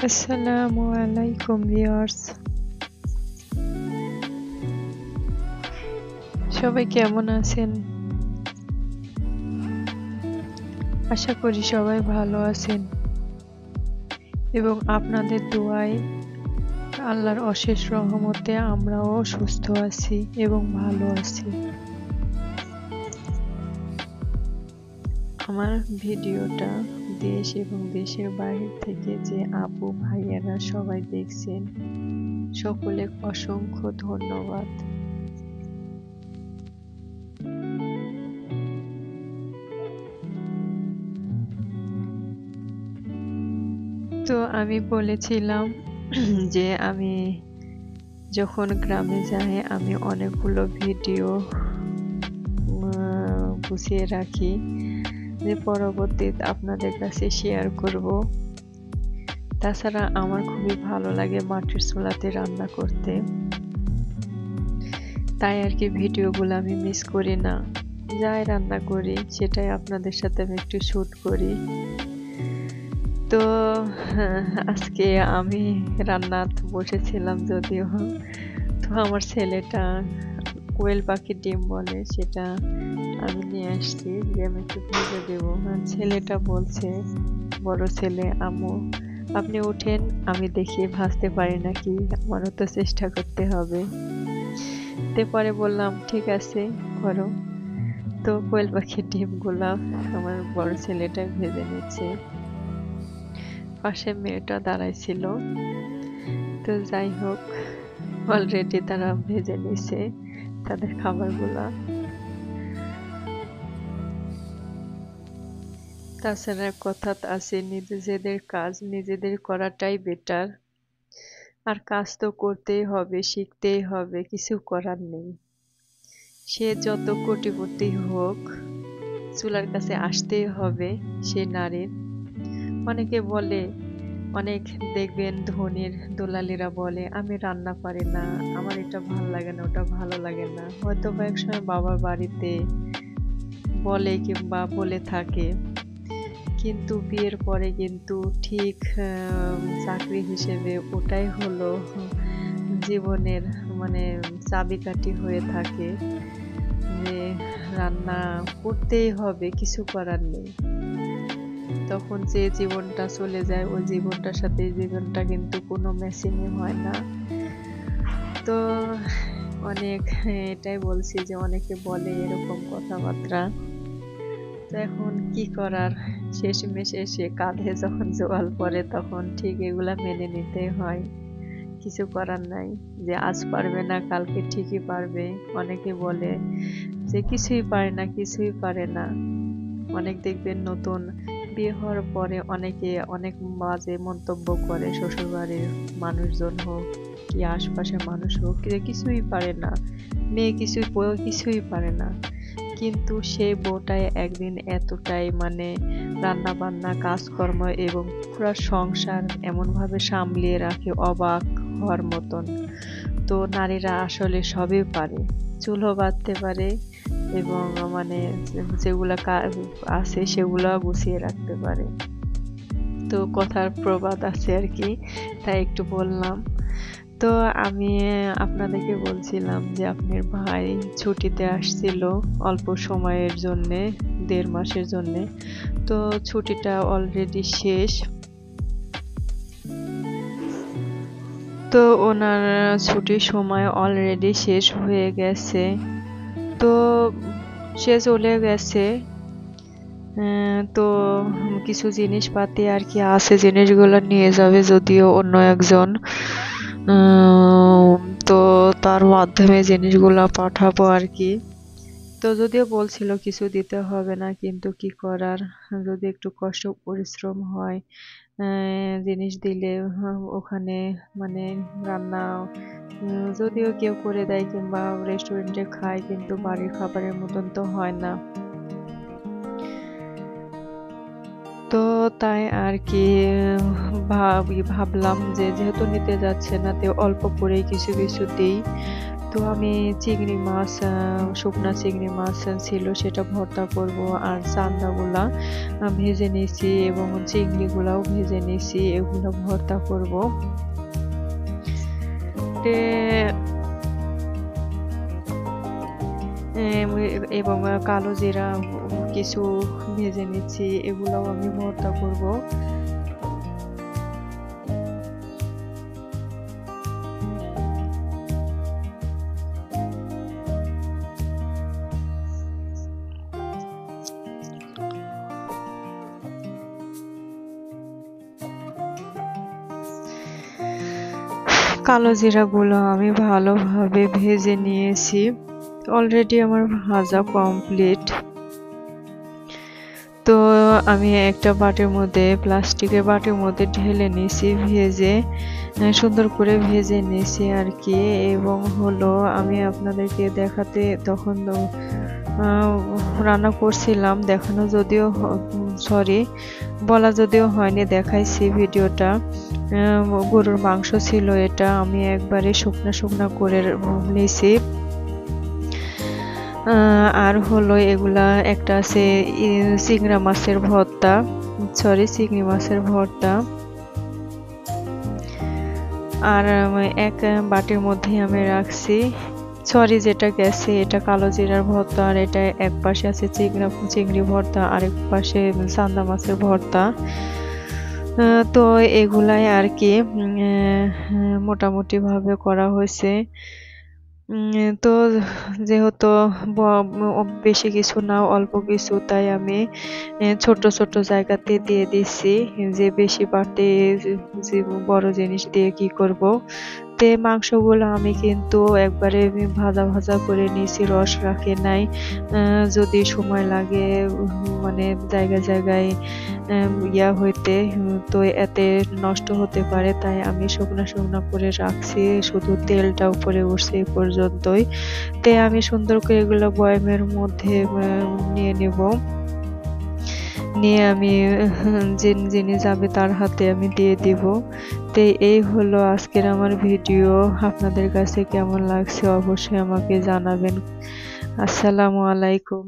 আসসালামু আলাইকুম ভিউয়ার্স, সবাই কেমন আছেন? আশা করি সবাই ভালো আছেন এবং আপনাদের দোয়ায় আল্লাহর অশেষ রহমতে আমরাও সুস্থ আছি এবং ভালো আছি। আমার ভিডিওটা দেশ এবং দেশের বাইরে থেকে যে আপু ভাইয়ারা সবাই দেখছেন, সকলে অসংখ্য ধন্যবাদ। তো আমি বলেছিলাম যে আমি যখন গ্রামে যাই আমি অনেকগুলো ভিডিও গুছিয়ে রাখি, যে পরবর্তীতে আপনাদের কাছে শেয়ার করব। তাছাড়া আমার খুবই ভালো লাগে মাটির চুলাতে রান্না করতে, তাই আর কি ভিডিওগুলো আমি মিস করি না। যাই রান্না করি সেটাই আপনাদের সাথে আমি একটু শ্যুট করি। তো আজকে আমি রান্না বসেছিলাম, যদিও তো আমার ছেলেটা কোয়েল পাখির ডিম বলে, সেটা আমি নিয়ে আসছি যে আমি একটু ভেজে দেবো। ছেলেটা বলছে, বড় ছেলে, আম্মু আপনি ওঠেন, আমি দেখি ভাজতে পারি নাকি, আমারও তো চেষ্টা করতে হবে। পরে বললাম ঠিক আছে করো। তো কোয়েল পাখির ডিমগুলা আমার বড় ছেলেটা ভেজে নিচ্ছে, পাশে মেয়েটা দাঁড়াইছিল। তো যাই হোক, অলরেডি তারা ভেজে নিছে তাদের খাবারগুলা। তাছাড়া কথা আছে, নিজেদের কাজ নিজেদের করাটাই বেটার। আর কাজ তো করতেই হবে, শিখতেই হবে, কিছু করার নেই। সে যত কোটিপতি হোক, চুলার কাছে আসতেই হবে সে নারীর। অনেকে বলে, অনেক দেখবেন ধনীর দোলালিরা বলে আমি রান্না পারি না, আমার এটা ভালো লাগে না, ওটা ভালো লাগে না। হয়তো বা একসময় বাবার বাড়িতে বলে কিংবা বলে থাকে, কিন্তু বিয়ের পরে কিন্তু ঠিক চাকরি হিসেবে ওটাই হলো জীবনের চাবিকাঠি হয়ে থাকে, যে রান্না করতেই হবে, কিছু করার নেই। তখন যে জীবনটা চলে যায়, ওই জীবনটার সাথে এই জীবনটা কিন্তু কোনো ম্যাচিংই হয় না। তো অনেক এটাই বলছি যে অনেকে বলে এরকম কথাবার্তা। তো এখন কি করার, শেষমেশ এসে কাঁধে যখন জোয়াল পড়ে তখন ঠিক এগুলা মেনে নিতে হয়, কিছু করার নাই। যে আজ পারবে না কালকে ঠিকই পারবে। অনেকে বলে যে কিছুই পারে না, কিছুই পারে না। অনেক দেখবেন নতুন বিয়ে হওয়ার পরে অনেকে অনেক বাজে মন্তব্য করে, শ্বশুরবাড়ির মানুষজন হোক কি আশপাশের মানুষ হোক, যে কিছুই পারে না, মেয়ে কিছুই পারে না। কিন্তু সেই বউটাই একদিন এতটাই রান্না বান্না কাজকর্ম এবং পুরো সংসার এমনভাবে সামলিয়ে রাখে, অবাক হওয়ার মতন। তো নারীরা আসলে সবই পারে, চুলও বাঁধতে পারে এবং যেগুলা আছে সেগুলো গুছিয়ে রাখতে পারে। তো কথার প্রবাদ আছে আর কি, তাই একটু বললাম। তো আমি আপনাদেরকে বলছিলাম যে আপনার ভাই ছুটিতে আসছিল অল্প সময়ের জন্যে, 1.5 মাসের জন্যে। তো ছুটিটা অলরেডি শেষ। তো ওনার ছুটির সময় অলরেডি শেষ হয়ে গেছে। তো সে চলে গেছে। তো কিছু জিনিসপাতি আর কি আছে, জিনিসগুলো নিয়ে যাবে যদিও অন্য একজন। তো তার মাধ্যমে জিনিসগুলা পাঠাবো আর কি। তো যদিও বলছিল কিছু দিতে হবে না, কিন্তু কি করার, যদি একটু কষ্ট পরিশ্রম হয় জিনিস দিলে ওখানে রান্না যদিও কেউ করে দেয় কিংবা রেস্টুরেন্টে খায়, কিন্তু বাড়ির খাবারের মতন তো হয় না। তো তাই আর কি ভাবলাম যে যেহেতু নিতে যাচ্ছে না, তো অল্প করেই কিছু দিই। তো তো আমি চিংড়ি মাছ, শুকনা চিংড়ি মাছ ছিল সেটা ভর্তা করব, আর চান্দাগুলা ভেজে নিয়েছি এবং চিংড়িগুলাও ভেজে নিয়েছি, এগুলো ভর্তা করব। এবং কালো জিরা কিছু ভেজে নিচ্ছি, এগুলোও আমি ভর্তা করব। কালো জিরাগুলো আমি ভালোভাবে ভেজে নিয়েছি, অলরেডি আমার ভাজা কমপ্লিট। তো আমি একটা বাটির মধ্যে, প্লাস্টিকের বাটির মধ্যে ঢেলে নিয়েছি, ভেজে সুন্দর করে ভেজে নিয়েছি আর কি। এবং হলো আমি আপনাদেরকে দেখাতে তখন রান্না করছিলাম, দেখানো যদিও বলা যদিও হয়নি, দেখাইছি ভিডিওটা। গরুর মাংস ছিল এটা, আমি একবারে শুকনা করে নিয়েছি। আর হলো এগুলা একটা আছে চিংড়ি মাছের ভর্তা। আর এক বাটির মধ্যে আমি রাখছি, যেটা গেছে এটা কালো জিরার ভর্তা, আর এটা এক পাশে আছে চিংড়ি ভর্তা, আরেক পাশে চান্দা মাছের ভর্তা। তো এগুলাই আর কি মোটামুটি ভাবে করা হয়েছে। তো যেহেতু বেশি কিছু না, অল্প কিছু, তাই আমি ছোট ছোট জায়গাতে দিয়ে দিচ্ছি, যে বেশি বাড়তে যে বড় জিনিস দিয়ে কি করব। তে মাংসগুলো আমি কিন্তু একবারে ভাজা করে নিয়েছি, রস রাখে নাই। যদি সময় লাগে মানে জায়গায় ইয়া হইতে, তো এতে নষ্ট হতে পারে, তাই আমি শুকনা করে রাখছি, শুধু তেলটা উপরে উঠছে এই পর্যন্তই। তে আমি সুন্দর করে এগুলো বয়ামের মধ্যে নিয়ে আমি যিনি যাবে তার হাতে আমি দিয়ে দিব। তো এই হলো আজকের আমার ভিডিও, আপনাদের কাছে কেমন লাগছে অবশ্যই আমাকে জানাবেন। আসসালামু আলাইকুম।